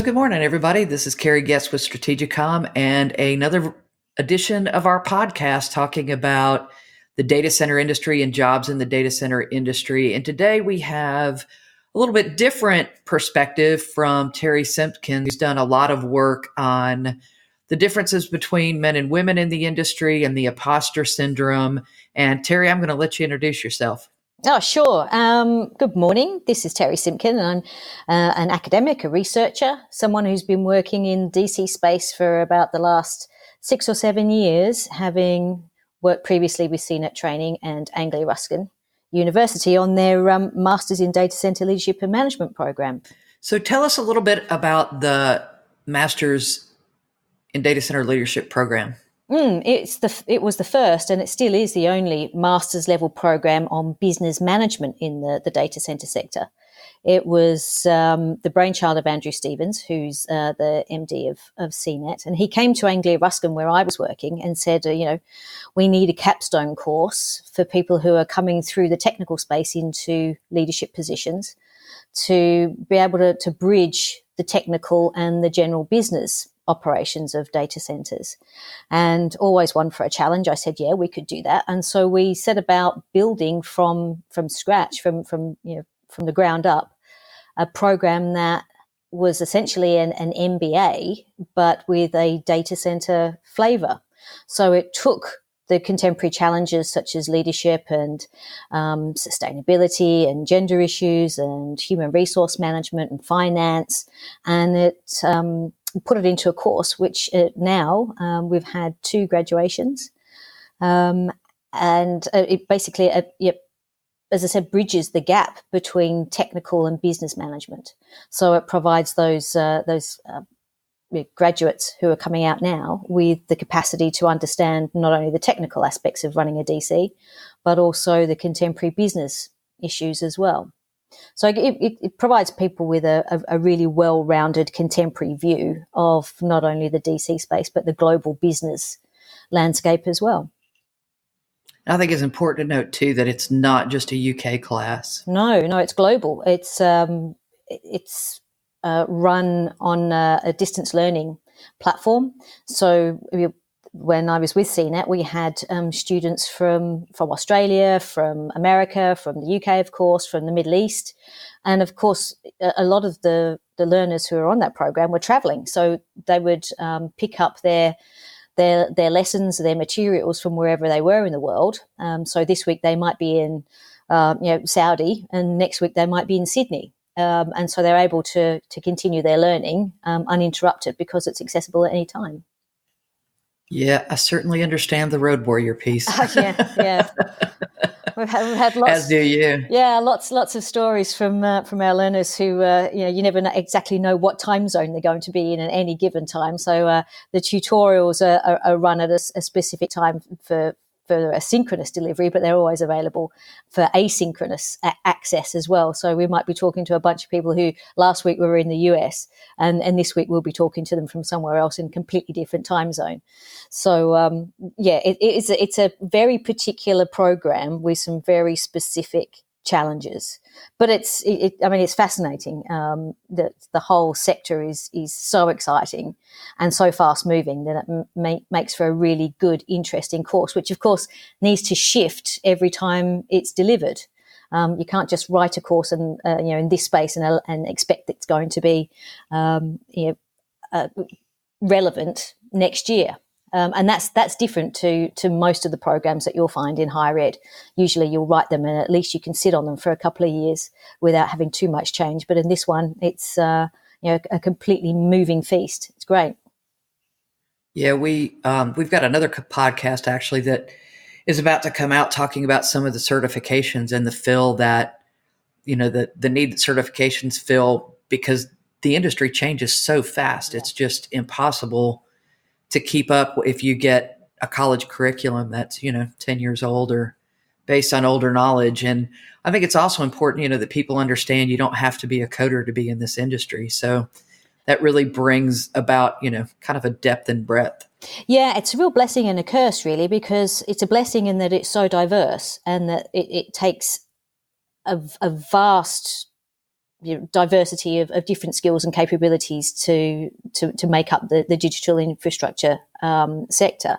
good morning, everybody. This is Carrie Getz with Strategicom and another edition of our podcast talking about the data center industry and jobs in the data center industry. And today we have a little bit different perspective from Terry Simpkin, who's done a lot of work on the differences between men and women in the industry and the imposter syndrome. And Terry, I'm going to let you introduce yourself. Oh, sure. Good morning. This is Terry Simpkin, and I'm an academic, a researcher, someone who's been working in DC space for about the last 6 or 7 years, having worked previously with CNET Training and Anglia Ruskin University on their Masters in Data Center Leadership and Management program. So tell us a little bit about the Masters in Data Center Leadership program. It was the first, and it still is the only master's level program on business management in the data center sector. It was the brainchild of Andrew Stevens, who's the MD of CNET, and he came to Anglia Ruskin, where I was working, and said, we need a capstone course for people who are coming through the technical space into leadership positions to be able to bridge the technical and the general business operations of data centers, and always one for a challenge. I said, yeah, we could do that. And so we set about building from scratch, from the ground up, a program that was essentially an MBA, but with a data center flavor. So it took the contemporary challenges such as leadership and sustainability and gender issues and human resource management and finance, and it put it into a course which now we've had 2 graduations, and it basically, as I said, bridges the gap between technical and business management. So it provides those graduates who are coming out now with the capacity to understand not only the technical aspects of running a DC, but also the contemporary business issues as well. So it provides people with a really well-rounded contemporary view of not only the DC space, but the global business landscape as well. I think it's important to note, too, that it's not just a UK class. No, it's global. It's run on a distance learning platform. So when I was with CNET, we had students from Australia, from America, from the UK, of course, from the Middle East. And of course, a lot of the learners who were on that program were traveling. So they would pick up their lessons, their materials from wherever they were in the world. So this week they might be in Saudi, and next week they might be in Sydney. And so they're able to continue their learning uninterrupted because it's accessible at any time. Yeah, I certainly understand the road warrior piece. Yeah. We've had lots. As do you. Yeah, lots of stories from our learners who you never exactly know what time zone they're going to be in at any given time. So the tutorials are run at a specific time for a synchronous delivery, but they're always available for asynchronous access as well. So we might be talking to a bunch of people who last week were in the US, and this week we'll be talking to them from somewhere else in a completely different time zone. So it's a very particular program with some very specific challenges, but it's fascinating. That the whole sector is so exciting and so fast moving that it makes for a really good, interesting course, which of course needs to shift every time it's delivered. You can't just write a course and in this space and expect it's going to be relevant next year. And that's different to most of the programs that you'll find in higher ed. Usually you'll write them and at least you can sit on them for a couple of years without having too much change. But in this one, it's a completely moving feast. It's great. Yeah, we've got another podcast actually that is about to come out talking about some of the certifications and the fill that, the need that certifications fill because the industry changes so fast. Yeah. It's just impossible to keep up if you get a college curriculum that's, 10 years old or based on older knowledge. And I think it's also important, that people understand you don't have to be a coder to be in this industry. So that really brings about, kind of a depth and breadth. Yeah, it's a real blessing and a curse, really, because it's a blessing in that it's so diverse and that it takes a vast diversity of different skills and capabilities to make up the digital infrastructure sector.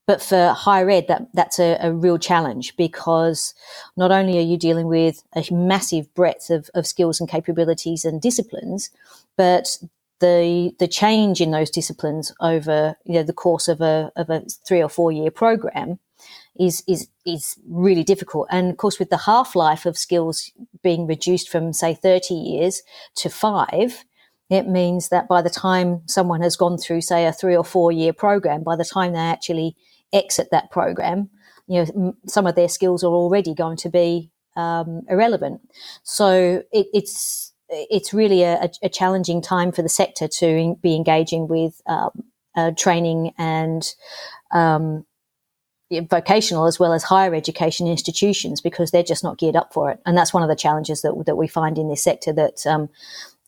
But for higher ed, that's a real challenge, because not only are you dealing with a massive breadth of skills and capabilities and disciplines, but the change in those disciplines over the course of a 3 or 4 year program is really difficult. And of course, with the half-life of skills being reduced from, say, 30 years to 5, it means that by the time someone has gone through, say, a 3 or 4 year program, by the time they actually exit that program, some of their skills are already going to be irrelevant. So it's really a challenging time for the sector to be engaging with training and vocational as well as higher education institutions, because they're just not geared up for it. And that's one of the challenges that we find in this sector, that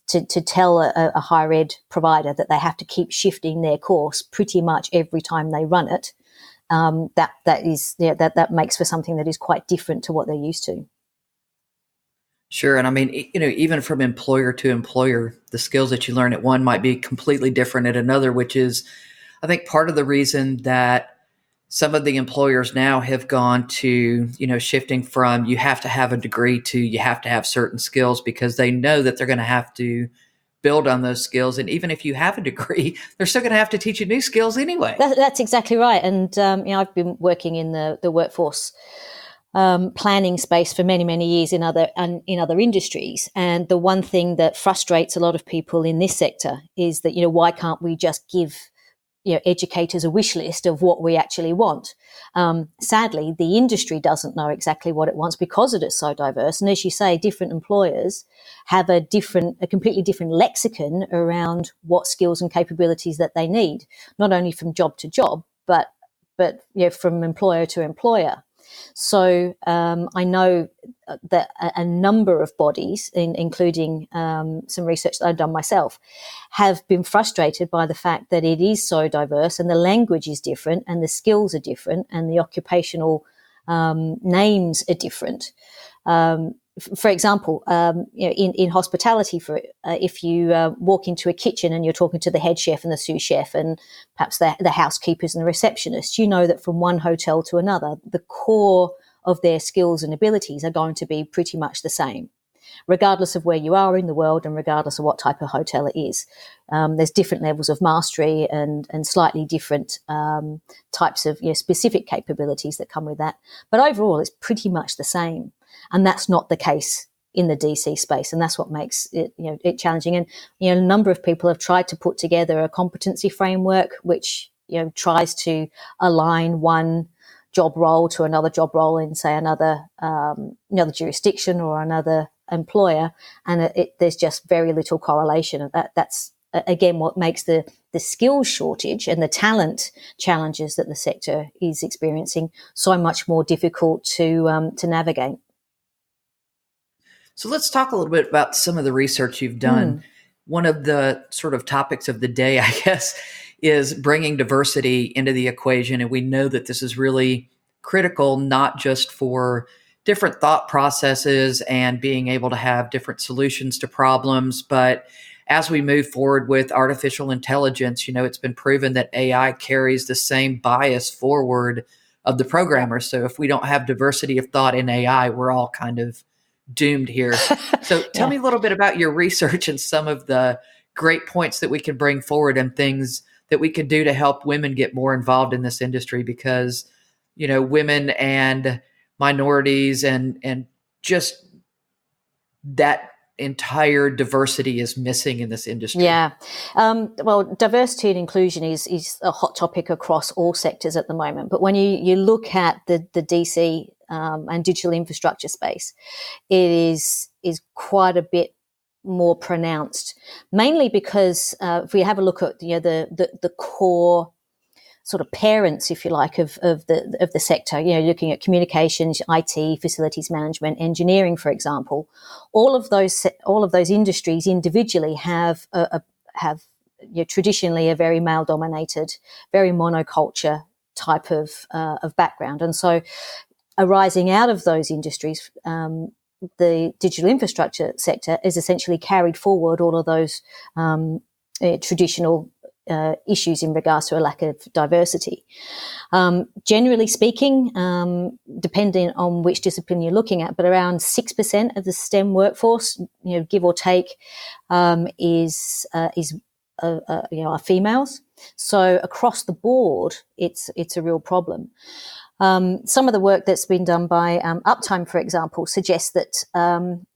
to tell a higher ed provider that they have to keep shifting their course pretty much every time they run it, that makes for something that is quite different to what they're used to. Sure. And I mean, even from employer to employer, the skills that you learn at one might be completely different at another, which is, I think, part of the reason that some of the employers now have gone to, shifting from you have to have a degree to you have to have certain skills, because they know that they're going to have to build on those skills. And even if you have a degree, they're still going to have to teach you new skills anyway. That's exactly right. And, I've been working in the workforce planning space for many, many years in other industries. And the one thing that frustrates a lot of people in this sector is that, why can't we just give educators a wish list of what we actually want? Sadly, the industry doesn't know exactly what it wants because it is so diverse. And as you say, different employers have a completely different lexicon around what skills and capabilities that they need, not only from job to job, but from employer to employer. So I know that a number of bodies, including some research that I've done myself, have been frustrated by the fact that it is so diverse and the language is different and the skills are different and the occupational names are different. For example, in hospitality, if you walk into a kitchen and you're talking to the head chef and the sous chef and perhaps the housekeepers and the receptionists, you know that from one hotel to another, the core of their skills and abilities are going to be pretty much the same, regardless of where you are in the world and regardless of what type of hotel it is. There's different levels of mastery and slightly different types of specific capabilities that come with that. But overall, it's pretty much the same. And that's not the case in the DC space, and that's what makes it, it challenging. And a number of people have tried to put together a competency framework, which tries to align one job role to another job role in, say, another jurisdiction or another employer, and there's just very little correlation. That's again what makes the skills shortage and the talent challenges that the sector is experiencing so much more difficult to navigate. So let's talk a little bit about some of the research you've done. One of the sort of topics of the day, I guess, is bringing diversity into the equation. And we know that this is really critical, not just for different thought processes and being able to have different solutions to problems, but as we move forward with artificial intelligence, it's been proven that AI carries the same bias forward of the programmer. So if we don't have diversity of thought in AI, we're all kind of doomed here. So tell me a little bit about your research and some of the great points that we can bring forward and things that we can do to help women get more involved in this industry, because, women and minorities and just that entire diversity is missing in this industry. Yeah. Well, diversity and inclusion is a hot topic across all sectors at the moment. But when you look at the DC and digital infrastructure space, it is quite a bit more pronounced, mainly because if we have a look at the core sort of parents, if you like, of the sector, looking at communications, IT, facilities management, engineering, for example, all of those industries individually have traditionally a very male-dominated, very monoculture type of background, and so arising out of those industries, the digital infrastructure sector has essentially carried forward all of those traditional issues in regards to a lack of diversity. Generally speaking, depending on which discipline you're looking at, but around 6% of the STEM workforce, give or take, is are females. So across the board, it's a real problem. Some of the work that's been done by Uptime, for example, suggests that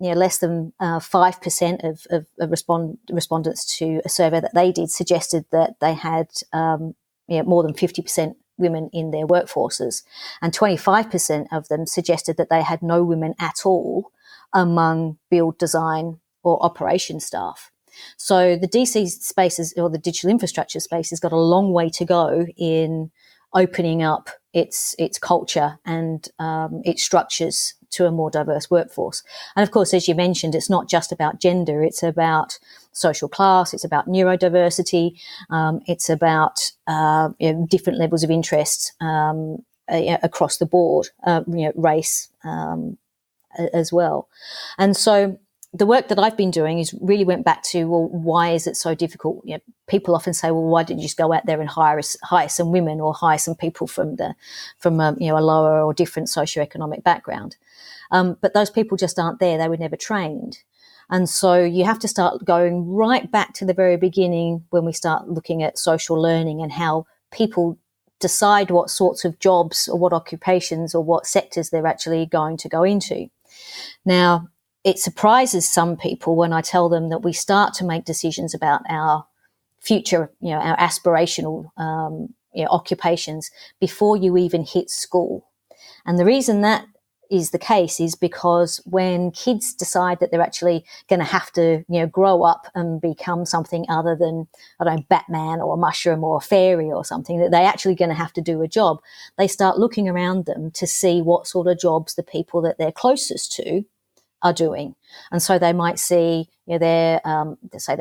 less than 5% of respondents to a survey that they did suggested that they had more than 50% women in their workforces, and 25% of them suggested that they had no women at all among build, design, or operation staff. So the DC spaces, or the digital infrastructure space, has got a long way to go in opening up its culture and its structures to a more diverse workforce. And of course, as you mentioned, it's not just about gender, it's about social class, it's about neurodiversity, it's about different levels of interest across the board, race as well. And so the work that I've been doing is really went back to, well, why is it so difficult? People often say, well, why didn't you just go out there and hire some women, or hire some people from a lower or different socioeconomic background? But those people just aren't there. They were never trained. And so you have to start going right back to the very beginning when we start looking at social learning and how people decide what sorts of jobs or what occupations or what sectors they're actually going to go into. Now, it surprises some people when I tell them that we start to make decisions about our future, our aspirational occupations before you even hit school. And the reason that is the case is because when kids decide that they're actually going to have to, grow up and become something other than, Batman or a mushroom or a fairy or something, that they're actually going to have to do a job, they start looking around them to see what sort of jobs the people that they're closest to are doing. And so they might see their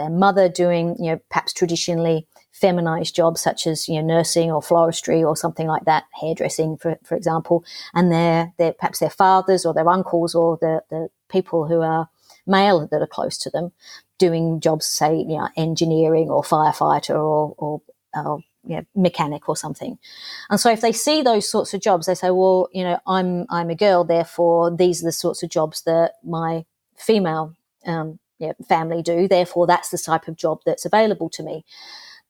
mother doing perhaps traditionally feminized jobs such as nursing or floristry or something like that, hairdressing for example, and their perhaps their fathers or their uncles or the people who are male that are close to them doing jobs, say engineering or firefighter or mechanic or something. And so if they see those sorts of jobs, they say, well, I'm a girl, therefore these are the sorts of jobs that my female family do, therefore that's the type of job that's available to me.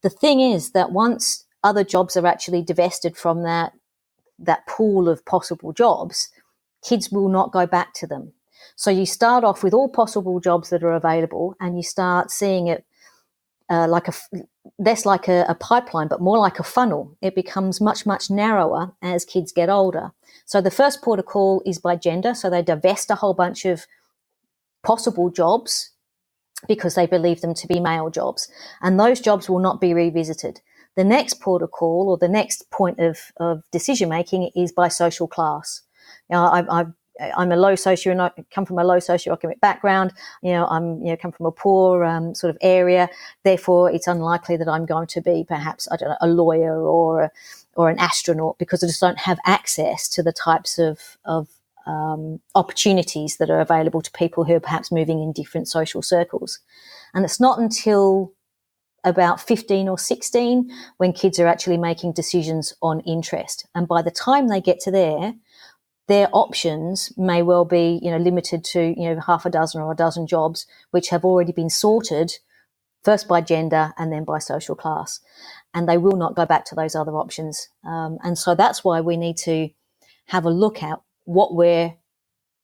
The thing is that once other jobs are actually divested from that pool of possible jobs, kids will not go back to them. So you start off with all possible jobs that are available, and you start seeing it less like a pipeline, but more like a funnel. It becomes much, much narrower as kids get older. So the first port of call is by gender. So they divest a whole bunch of possible jobs because they believe them to be male jobs. And those jobs will not be revisited. The next port of call, or the next point of decision-making, is by social class. I'm a low come from a low socioeconomic background. I'm come from a poor sort of area. Therefore, it's unlikely that I'm going to be perhaps a lawyer or an astronaut, because I just don't have access to the types of opportunities that are available to people who are perhaps moving in different social circles. And it's not until about 15 or 16 when kids are actually making decisions on interest. And by the time they get to there, their options may well be, limited to, half a dozen or a dozen jobs, which have already been sorted first by gender and then by social class. And they will not go back to those other options. And so that's why we need to have a look at what we're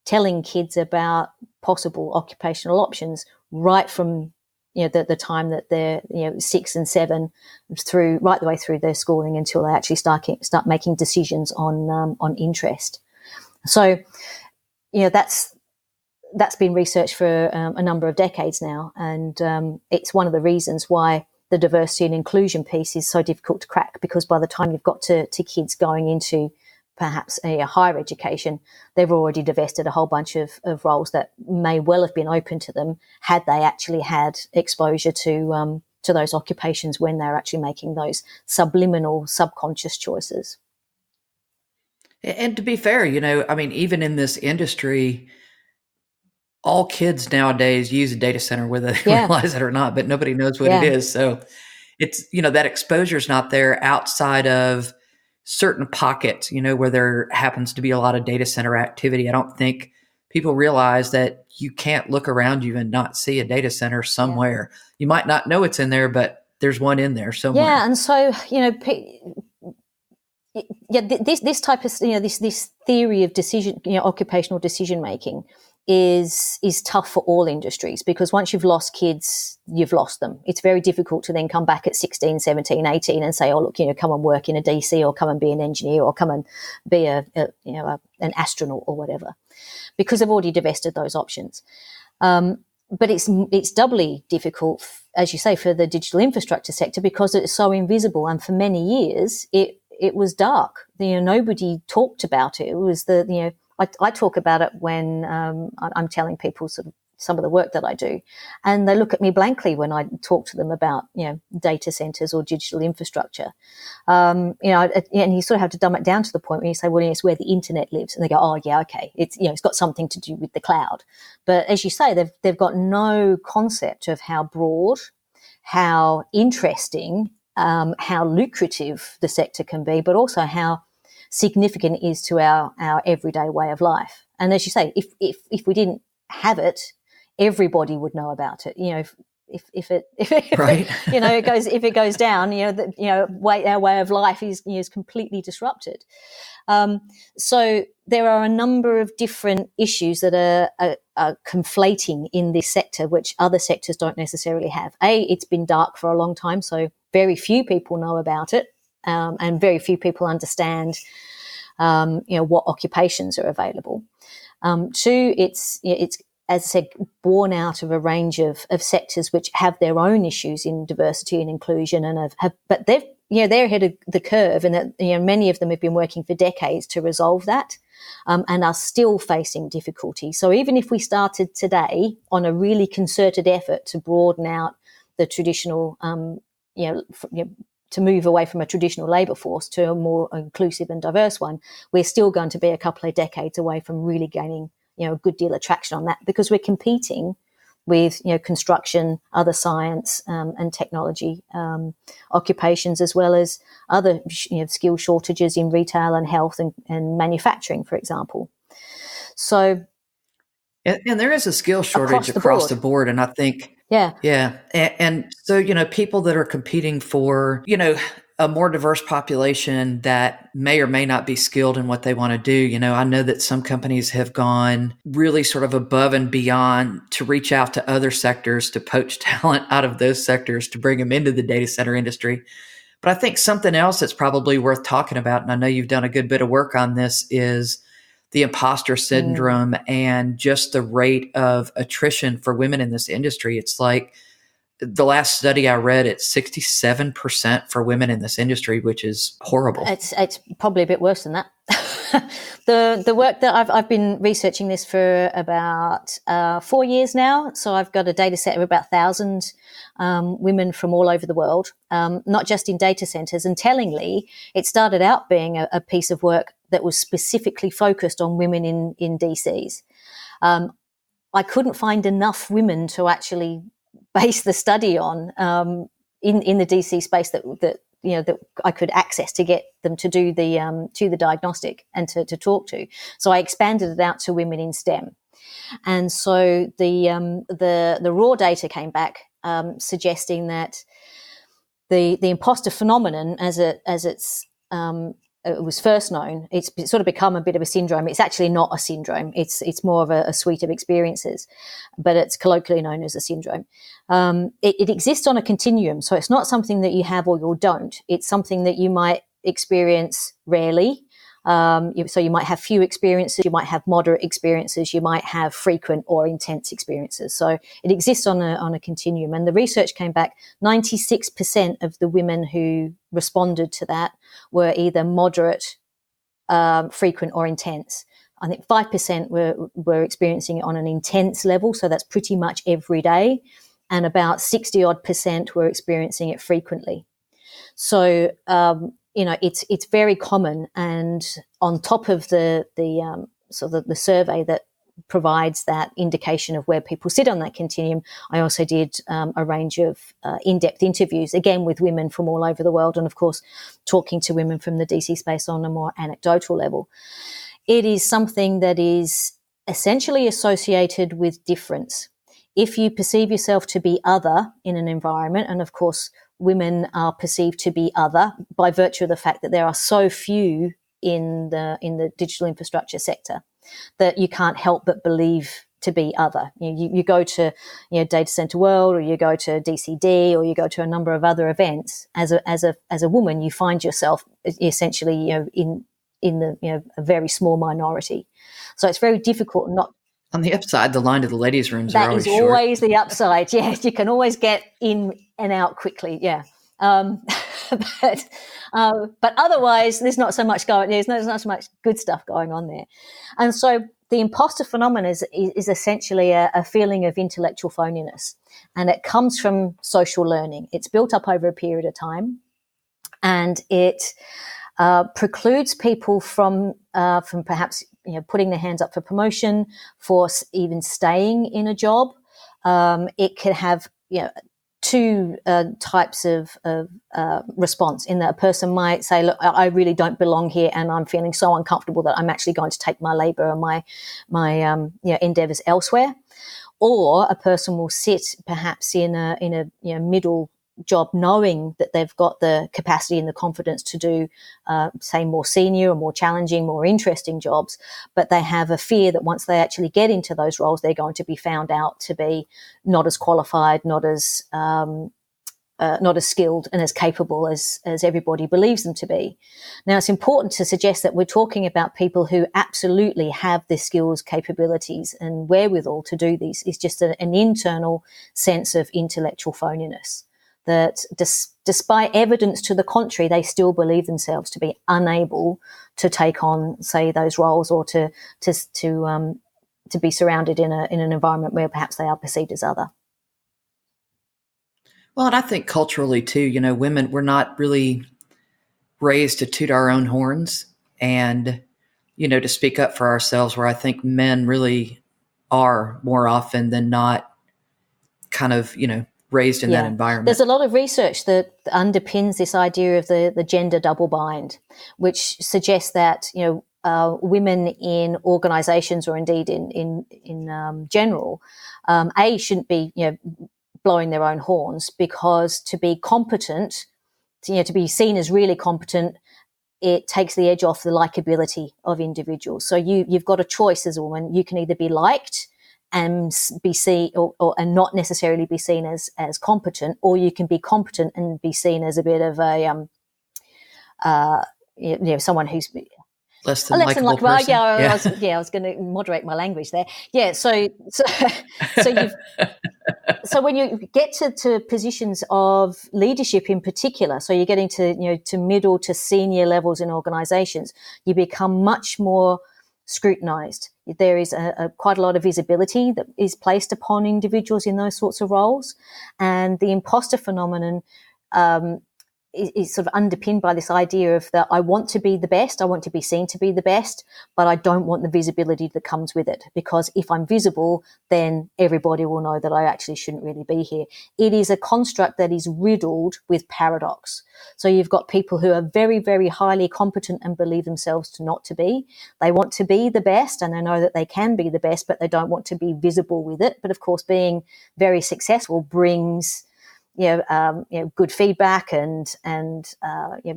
telling kids about possible occupational options right from, the time that they're, 6 and 7 right the way through their schooling until they actually start making decisions on interest. So, that's been researched for a number of decades now, and it's one of the reasons why the diversity and inclusion piece is so difficult to crack, because by the time you've got to kids going into perhaps a higher education, they've already divested a whole bunch of roles that may well have been open to them had they actually had exposure to those occupations when they're actually making those subliminal, subconscious choices. And to be fair, even in this industry, all kids nowadays use a data center, whether they Yeah. realize it or not, but nobody knows what it Yeah. is. So it's, that exposure is not there outside of certain pockets, where there happens to be a lot of data center activity. I don't think people realize that you can't look around you and not see a data center somewhere. Yeah. You might not know it's in there, but there's one in there somewhere. Yeah. And so, this type of, this theory of decision, occupational decision making is tough for all industries, because once you've lost kids, you've lost them. It's very difficult to then come back at 16, 17, 18 and say, oh, look, come and work in a DC, or come and be an engineer, or come and be an astronaut or whatever, because they've already divested those options. But it's doubly difficult, as you say, for the digital infrastructure sector, because it's so invisible. And for many years, it was dark. Nobody talked about it. It was I talk about it when I'm telling people sort of some of the work that I do, and they look at me blankly when I talk to them about data centers or digital infrastructure. And you sort of have to dumb it down to the point where you say, well, it's where the internet lives, and they go, oh yeah, okay, it's it's got something to do with the cloud. But as you say, they've got no concept of how broad, how interesting, how lucrative the sector can be, but also how significant it is to our everyday way of life. And as you say, if we didn't have it, everybody would know about it. If it right. if it goes down, our way of life is completely disrupted. So there are a number of different issues that are conflating in this sector, which other sectors don't necessarily have. It's been dark for a long time, so very few people know about it. And very few people understand, what occupations are available. Two, it's as I said, born out of a range of sectors which have their own issues in diversity and inclusion, and but they're ahead of the curve, and that many of them have been working for decades to resolve that, and are still facing difficulty. So even if we started today on a really concerted effort to broaden out the traditional, to move away from a traditional labour force to a more inclusive and diverse one, we're still going to be a couple of decades away from really gaining, a good deal of traction on that, because we're competing with, construction, other science and technology occupations, as well as other, skill shortages in retail and health and manufacturing, for example. So, and there is a skill shortage across the board, and I think. Yeah. And so, people that are competing for, a more diverse population that may or may not be skilled in what they want to do. I know that some companies have gone really sort of above and beyond to reach out to other sectors to poach talent out of those sectors to bring them into the data center industry. But I think something else that's probably worth talking about, and I know you've done a good bit of work on this, is the imposter syndrome and just the rate of attrition for women in this industry. It's like the last study I read, it's 67% for women in this industry, which is horrible. It's probably a bit worse than that. The work that I've been researching this for about 4 years now. So I've got a data set of about 1,000 women from all over the world, not just in data centers. And tellingly, it started out being a piece of work that was specifically focused on women in DCs. I couldn't find enough women to actually base the study on in the DC space that I could access to get them to do the diagnostic and to talk to. So I expanded it out to women in STEM, and so the raw data came back suggesting that the imposter phenomenon, as it was first known, it's sort of become a bit of a syndrome. It's actually not a syndrome. It's more of a suite of experiences, but it's colloquially known as a syndrome. It exists on a continuum, so it's not something that you have or you don't. It's something that you might experience rarely. So you might have few experiences, you might have moderate experiences, you might have frequent or intense experiences. So it exists on a continuum. And the research came back, 96% of the women who responded to that were either moderate, frequent or intense. I think 5% were experiencing it on an intense level, so that's pretty much every day. And about 60% were experiencing it frequently. So, it's very common. And on top of the survey that provides that indication of where people sit on that continuum. I also did a range of in-depth interviews, again with women from all over the world, and of course talking to women from the DC space on a more anecdotal level. It is something that is essentially associated with difference. If you perceive yourself to be other in an environment, and of course women are perceived to be other by virtue of the fact that there are so few in the digital infrastructure sector, that you can't help but believe to be other. You go to Data Center World, or you go to DCD, or you go to a number of other events. As a woman, you find yourself essentially in the a very small minority. So it's very difficult not. On the upside, the line to the ladies' rooms are always short. That is always the upside. Yes, you can always get in and out quickly. Yeah. But otherwise, there's not so much there's not so much good stuff going on there. And so the imposter phenomenon is essentially a feeling of intellectual phoniness, and it comes from social learning. It's built up over a period of time, and it precludes people from perhaps putting their hands up for promotion, for even staying in a job. It can have two types of response, in that a person might say, look, I really don't belong here, and I'm feeling so uncomfortable that I'm actually going to take my labor and my endeavors elsewhere. Or a person will sit perhaps in a middle job, knowing that they've got the capacity and the confidence to do, say, more senior or more challenging, more interesting jobs, but they have a fear that once they actually get into those roles, they're going to be found out to be not as qualified, not as skilled and as capable as everybody believes them to be. Now, it's important to suggest that we're talking about people who absolutely have the skills, capabilities and wherewithal to do these. It's just an internal sense of intellectual phoniness, that despite evidence to the contrary, they still believe themselves to be unable to take on, say, those roles, or to be surrounded in an environment where perhaps they are perceived as other. Well, and I think culturally too, women, we're not really raised to toot our own horns and, to speak up for ourselves, where I think men really are more often than not kind of, raised in that environment. There's a lot of research that underpins this idea of the gender double bind, which suggests that women in organisations, or indeed in general, shouldn't be blowing their own horns, because to be competent, to be seen as really competent, it takes the edge off the likability of individuals. So you've got a choice as a woman. You can either be liked and be seen, and not necessarily be seen as competent, or you can be competent and be seen as a bit of a someone who's less than likable person. I was going to moderate my language there. Yeah, so when you get to positions of leadership in particular, so you're getting to middle to senior levels in organisations, you become much more scrutinised. There is quite a lot of visibility that is placed upon individuals in those sorts of roles, and the imposter phenomenon is sort of underpinned by this idea of that I want to be the best, I want to be seen to be the best, but I don't want the visibility that comes with it, because if I'm visible, then everybody will know that I actually shouldn't really be here. It is a construct that is riddled with paradox. So you've got people who are very, very highly competent and believe themselves to not to be. They want to be the best, and they know that they can be the best, but they don't want to be visible with it. But of course, being very successful brings good feedback, and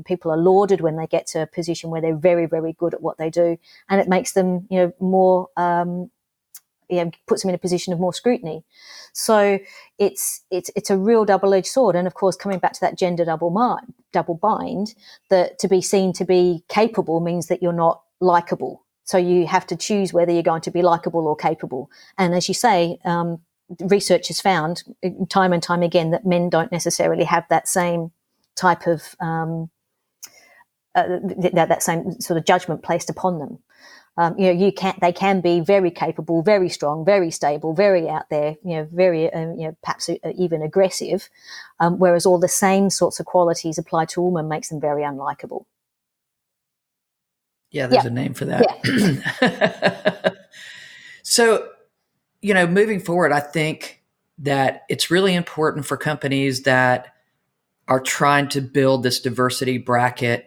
people are lauded when they get to a position where they're very, very good at what they do, and it makes them more puts them in a position of more scrutiny. So it's a real double-edged sword. And of course, coming back to that gender double bind, that to be seen to be capable means that you're not likable. So you have to choose whether you're going to be likable or capable. And as you say, research has found time and time again that men don't necessarily have that same type of that same sort of judgment placed upon them. They can be very capable, very strong, very stable, very out there, very perhaps even aggressive, whereas all the same sorts of qualities applied to a woman makes them very unlikable. Yeah, there's a name for that. Yeah. So, moving forward, I think that it's really important for companies that are trying to build this diversity bracket.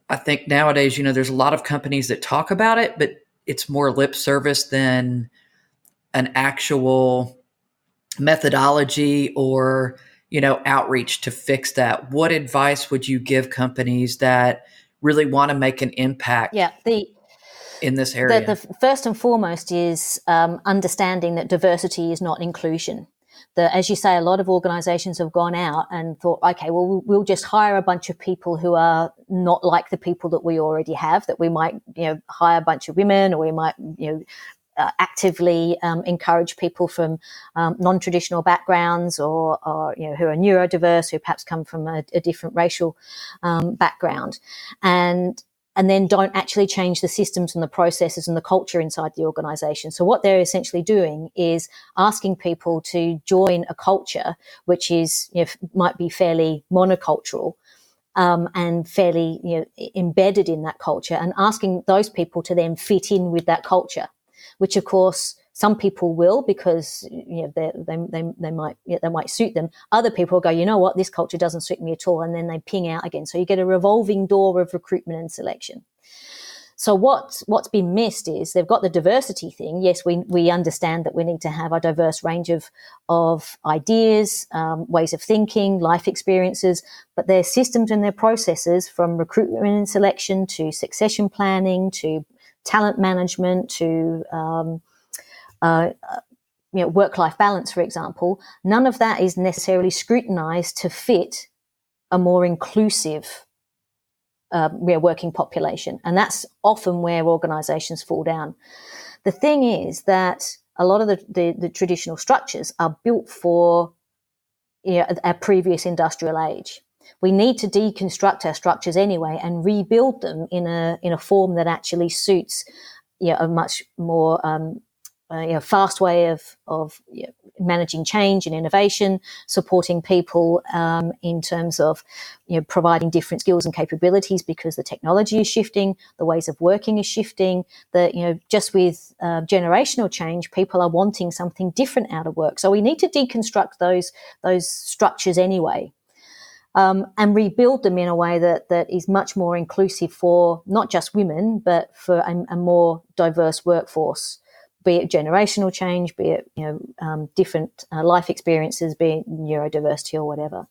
I think nowadays, there's a lot of companies that talk about it, but it's more lip service than an actual methodology or, outreach to fix that. What advice would you give companies that really want to make an impact Yeah, in this area? the first and foremost is understanding that diversity is not inclusion. As you say, a lot of organizations have gone out and thought, okay, well, we'll just hire a bunch of people who are not like the people that we already have, that we might, hire a bunch of women, or we might, actively encourage people from non-traditional backgrounds, or who are neurodiverse, who perhaps come from a different racial background. And then don't actually change the systems and the processes and the culture inside the organization. So what they're essentially doing is asking people to join a culture which is, might be fairly monocultural, and fairly, embedded in that culture, and asking those people to then fit in with that culture, which of course some people will, because they might suit them. Other people go, you know what, this culture doesn't suit me at all, and then they ping out again. So you get a revolving door of recruitment and selection. So what's been missed is they've got the diversity thing. Yes, we understand that we need to have a diverse range of ideas, ways of thinking, life experiences, but their systems and their processes, from recruitment and selection to succession planning to talent management to work-life balance, for example, none of that is necessarily scrutinized to fit a more inclusive working population. And that's often where organizations fall down. The thing is that a lot of the traditional structures are built for a previous industrial age. We need to deconstruct our structures anyway and rebuild them in a form that actually suits a much more fast way of managing change and innovation, supporting people in terms of providing different skills and capabilities, because the technology is shifting, the ways of working is shifting. Just with generational change, people are wanting something different out of work. So we need to deconstruct those structures anyway. And rebuild them in a way that is much more inclusive for not just women, but for a more diverse workforce, be it generational change, be it different life experiences, be it neurodiversity or whatever.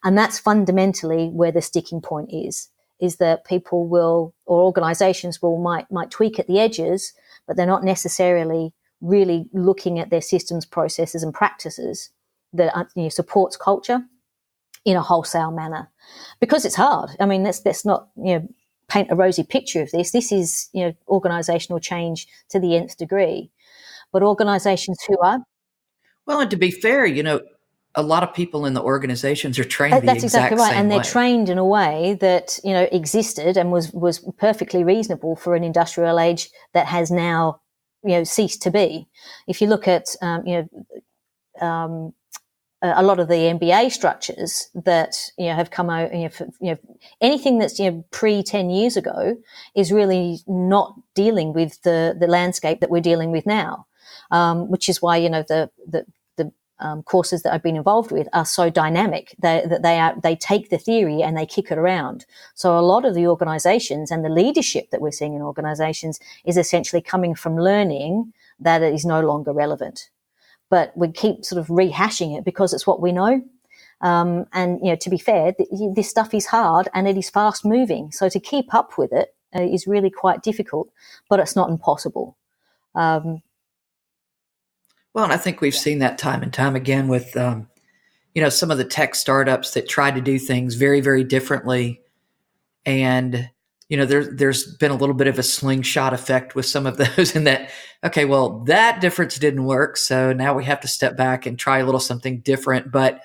And that's fundamentally where the sticking point is that people will, or organizations might tweak at the edges, but they're not necessarily really looking at their systems, processes and practices that supports culture in a wholesale manner, because it's hard. I mean, let's not paint a rosy picture of this. This is organizational change to the nth degree. But organizations who are, well, and to be fair, a lot of people in the organizations are trained that's exactly right, and they're way. trained in a way that existed and was perfectly reasonable for an industrial age that has now ceased to be. If you look at a lot of the MBA structures that have come out, anything that's pre 10 years ago is really not dealing with the landscape that we're dealing with now, which is why the courses that I've been involved with are so dynamic. They take the theory and they kick it around. So a lot of the organizations and the leadership that we're seeing in organizations is essentially coming from learning that it is no longer relevant. But we keep sort of rehashing it because it's what we know. And, to be fair, this stuff is hard and it is fast moving. So to keep up with it is really quite difficult, but it's not impossible. Well, and I think we've seen that time and time again with, some of the tech startups that try to do things very, very differently. And there's been a little bit of a slingshot effect with some of those, in that, okay, well, that difference didn't work, so now we have to step back and try a little something different. But,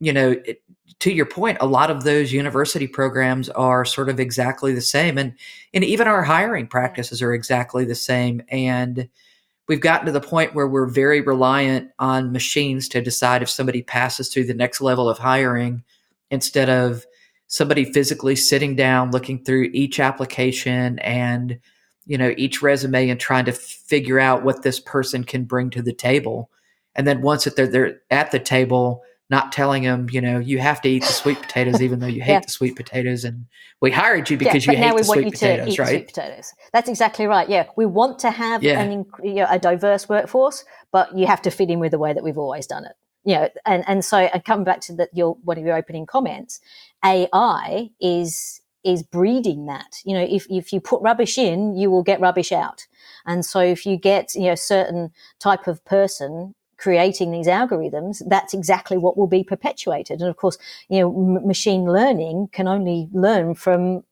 to your point, a lot of those university programs are sort of exactly the same. And even our hiring practices are exactly the same. And we've gotten to the point where we're very reliant on machines to decide if somebody passes through the next level of hiring, instead of somebody physically sitting down, looking through each application and, each resume and trying to figure out what this person can bring to the table. And then once that they're at the table, not telling them, you have to eat the sweet potatoes, even though you hate the sweet potatoes. And we hired you because you hate the sweet potatoes, right? Sweet potatoes. That's exactly right. Yeah. We want to have a diverse workforce, but you have to fit in with the way that we've always done it. And so coming back to one of your opening comments, AI is breeding that. If you put rubbish in, you will get rubbish out. And so if you get certain type of person creating these algorithms, that's exactly what will be perpetuated. And of course, machine learning can only learn from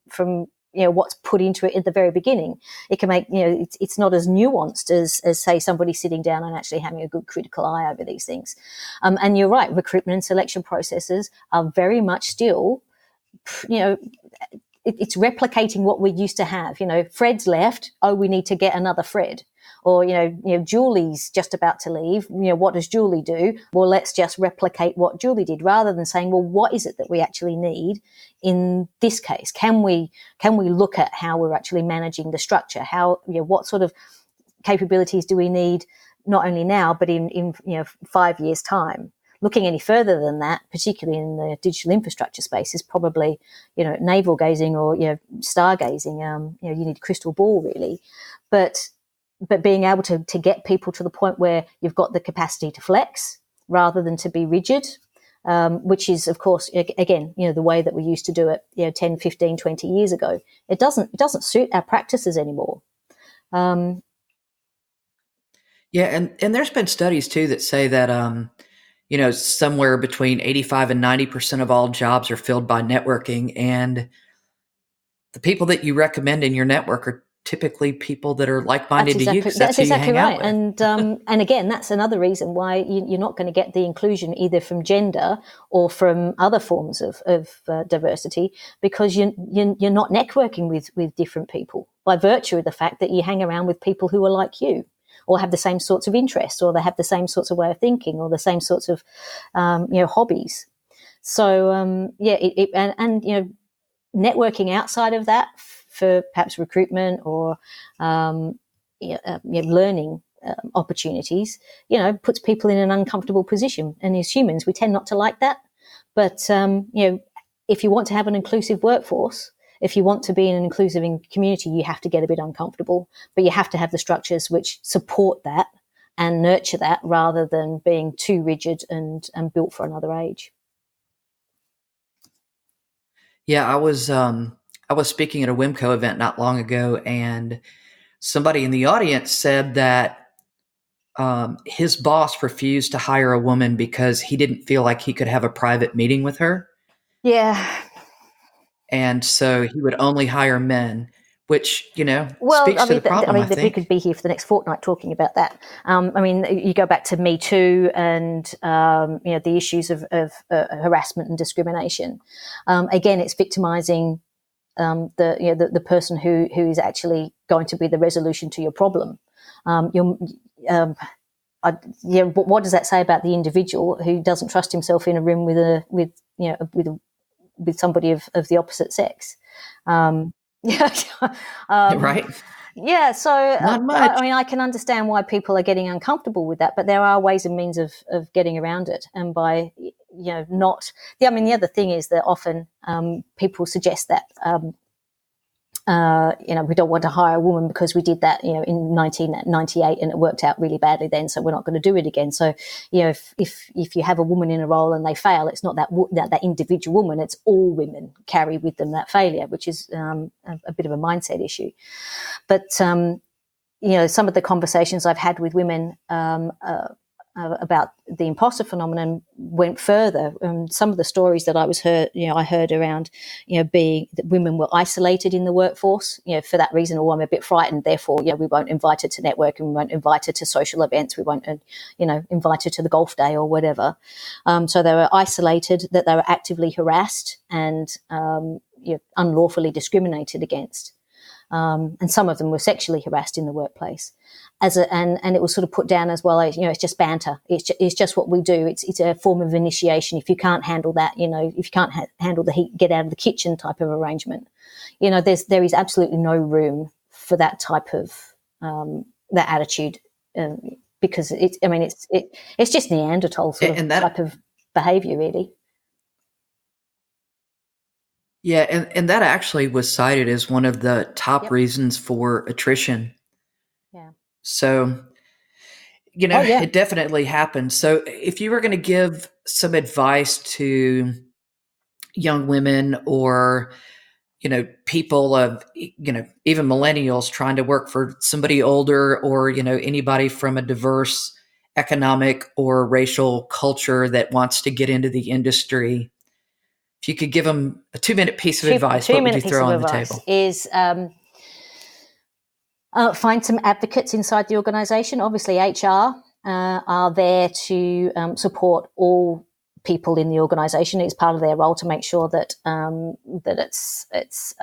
what's put into it at the very beginning. It can make it's not as nuanced as say somebody sitting down and actually having a good critical eye over these things. And you're right, recruitment and selection processes are very much still it's replicating what we used to have. Fred's left. Oh, we need to get another Fred. Or, Julie's just about to leave. What does Julie do? Well, let's just replicate what Julie did, rather than saying, well, what is it that we actually need in this case? Can we look at how we're actually managing the structure? How, what sort of capabilities do we need, not only now, but in 5 years' time? Looking any further than that, particularly in the digital infrastructure space, is probably, navel gazing or, stargazing. You need a crystal ball, really. But being able to get people to the point where you've got the capacity to flex rather than to be rigid, which is, of course, again, the way that we used to do it, 10, 15, 20 years ago. It doesn't suit our practices anymore. And there's been studies too that say that, somewhere between 85 and 90% of all jobs are filled by networking, and the people that you recommend in your network are typically people that are like-minded to you. That's exactly right. And again, that's another reason why you're not going to get the inclusion either from gender or from other forms of diversity, because you're not networking with different people by virtue of the fact that you hang around with people who are like you, or have the same sorts of interests, or they have the same sorts of way of thinking, or the same sorts of hobbies. So networking outside of that for perhaps recruitment or learning opportunities, puts people in an uncomfortable position. And as humans, we tend not to like that. But if you want to have an inclusive workforce, if you want to be in an inclusive community, you have to get a bit uncomfortable, but you have to have the structures which support that and nurture that, rather than being too rigid and built for another age. Yeah, I was speaking at a WIMCO event not long ago, and somebody in the audience said that his boss refused to hire a woman because he didn't feel like he could have a private meeting with her. Yeah. And so he would only hire men, which, speaks to the problem, I think. We could be here for the next fortnight talking about that. You go back to Me Too and, the issues of harassment and discrimination. Again, it's victimizing the person who is actually going to be the resolution to your problem. What does that say about the individual who doesn't trust himself in a room with somebody of the opposite sex? Right. Yeah, so not much. I can understand why people are getting uncomfortable with that, but there are ways and means of getting around it, and by not. The other thing is that often people suggest that we don't want to hire a woman because we did that in 1998 and it worked out really badly then, so we're not going to do it again. So if you have a woman in a role and they fail, it's not that individual woman, it's all women carry with them that failure, which is a bit of a mindset issue. But some of the conversations I've had with women about the imposter phenomenon went further. Some of the stories that I heard around, being that women were isolated in the workforce, for that reason, or I'm a bit frightened, therefore, we won't invite her to network, and we won't invite her to social events, we won't, invite her to the golf day or whatever. So they were isolated, that they were actively harassed and unlawfully discriminated against. And some of them were sexually harassed in the workplace, and it was sort of put down as well. It's just banter. It's just what we do. It's a form of initiation. If you can't handle that, if you can't handle the heat, get out of the kitchen type of arrangement. There is absolutely no room for that type of that attitude, because it's just Neanderthal sort of type of behavior, really. Yeah, and that actually was cited as one of the top reasons for attrition. Yeah. So, it definitely happened. So if you were going to give some advice to young women or, people of, even millennials trying to work for somebody older or, anybody from a diverse economic or racial culture that wants to get into the industry, if you could give them a 2-minute piece of advice, what would you throw on the table? Is find some advocates inside the organisation. Obviously, HR are there to support all people in the organisation. It's part of their role to make sure that that it's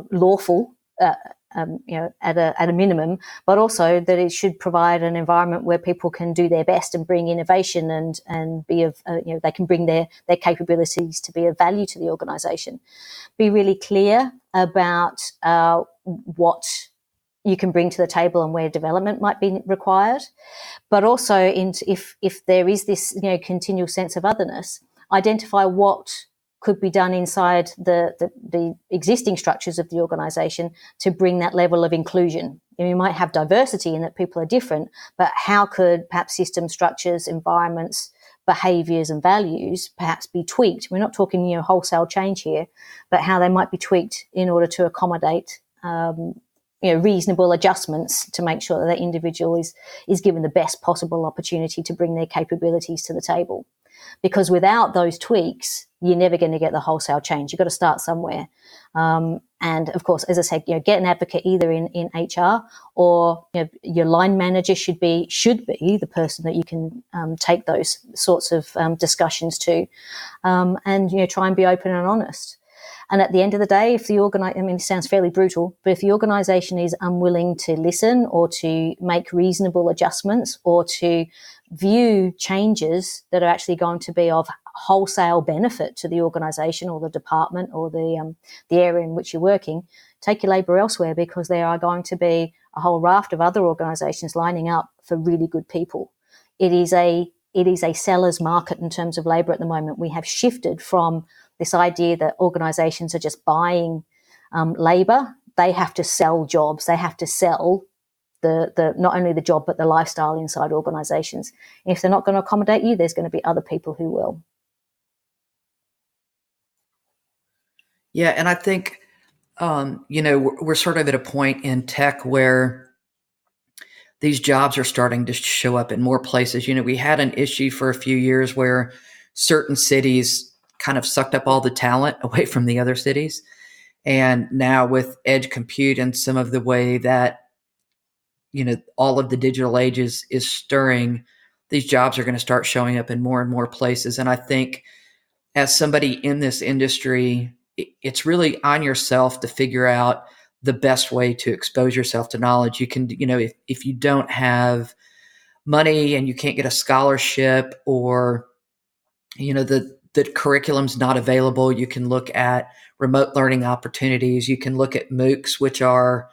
lawful, at a minimum, but also that it should provide an environment where people can do their best and bring innovation and be of they can bring their capabilities to be of value to the organisation. Be really clear about what you can bring to the table and where development might be required, but also if there is this continual sense of otherness, identify what could be done inside the existing structures of the organisation to bring that level of inclusion. You might have diversity in that people are different, but how could perhaps system structures, environments, behaviours and values perhaps be tweaked? We're not talking wholesale change here, but how they might be tweaked in order to accommodate reasonable adjustments to make sure that individual is given the best possible opportunity to bring their capabilities to the table. Because without those tweaks, you're never going to get the wholesale change. You've got to start somewhere. And of course, as I said, get an advocate either in HR or your line manager should be the person that you can take those sorts of discussions to, and try and be open and honest. And at the end of the day, if the it sounds fairly brutal, but if the organisation is unwilling to listen or to make reasonable adjustments or to view changes that are actually going to be of wholesale benefit to the organisation or the department or the area in which you're working, take your labour elsewhere, because there are going to be a whole raft of other organisations lining up for really good people. It is a seller's market in terms of labour at the moment. We have shifted from this idea that organisations are just buying labour. They have to sell jobs. They have to sell the not only the job but the lifestyle inside organisations. If they're not going to accommodate you, there's going to be other people who will. Yeah, and I think we're sort of at a point in tech where these jobs are starting to show up in more places. We had an issue for a few years where certain cities kind of sucked up all the talent away from the other cities. And now with edge compute and some of the way that, all of the digital age is stirring, these jobs are going to start showing up in more and more places. And I think as somebody in this industry, it's really on yourself to figure out the best way to expose yourself to knowledge. You can, if you don't have money and you can't get a scholarship or, the curriculum's not available, you can look at remote learning opportunities. You can look at MOOCs, which are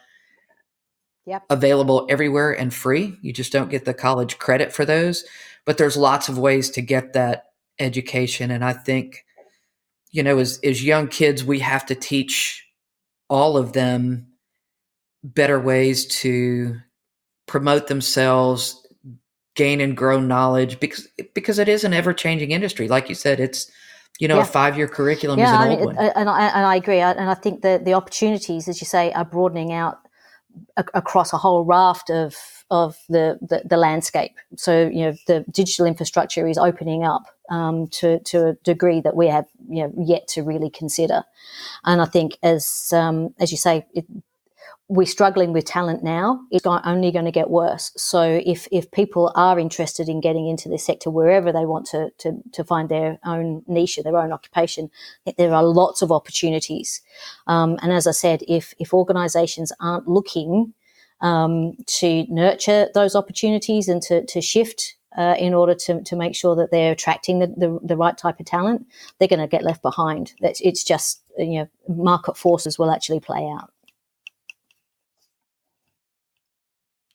available everywhere and free. You just don't get the college credit for those. But there's lots of ways to get that education. And I think, as young kids, we have to teach all of them better ways to promote themselves, gain and grow knowledge, because it is an ever-changing industry. Like you said, it's a 5-year curriculum is an old one. And I agree. And I think that the opportunities, as you say, are broadening out across a whole raft of the landscape. So the digital infrastructure is opening up to a degree that we have yet to really consider. And I think as you say, we're struggling with talent now. It's only going to get worse. So if people are interested in getting into this sector, wherever they want to find their own niche, their own occupation, there are lots of opportunities. And as I said, if organisations aren't looking to nurture those opportunities and to shift in order to make sure that they're attracting the right type of talent, they're going to get left behind. It's just market forces will actually play out.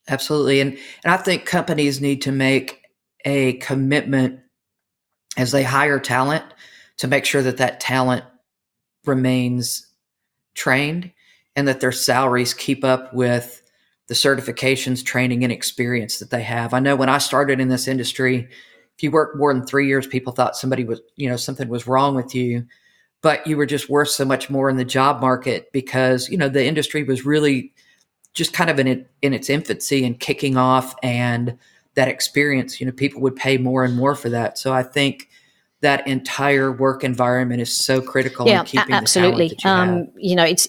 Absolutely. And I think companies need to make a commitment as they hire talent to make sure that that talent remains trained and that their salaries keep up with the certifications, training, and experience that they have. I know when I started in this industry, if you worked more than 3 years, people thought somebody was, something was wrong with you, but you were just worth so much more in the job market because, the industry was really just kind of in its infancy and kicking off, and that experience, people would pay more and more for that. So I think that entire work environment is so critical in keeping absolutely. the talent that you have.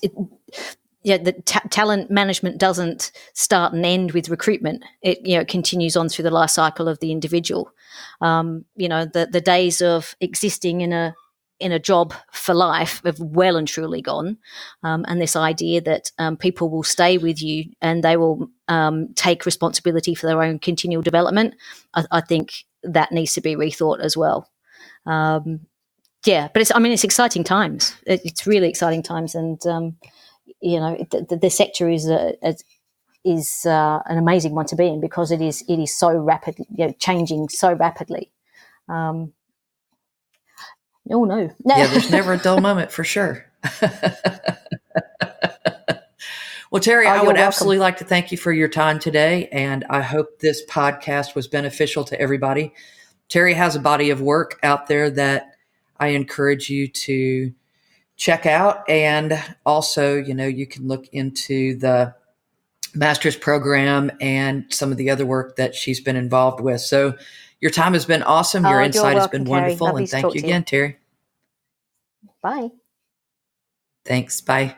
The talent management doesn't start and end with recruitment. It continues on through the life cycle of the individual. The days of existing in a job for life have well and truly gone. And this idea that people will stay with you and they will take responsibility for their own continual development, I think that needs to be rethought as well. But it's exciting times. It's really exciting times, and the sector is an amazing one to be in because it is so rapidly changing so rapidly. Oh no! Yeah, there's never a dull moment for sure. Well, Terry, I would absolutely like to thank you for your time today, and I hope this podcast was beneficial to everybody. Terry has a body of work out there that I encourage you to check out. And also, you can look into the master's program and some of the other work that she's been involved with. So your time has been awesome. Your insight has been wonderful. And thank you again, Terry. Bye. Thanks. Bye.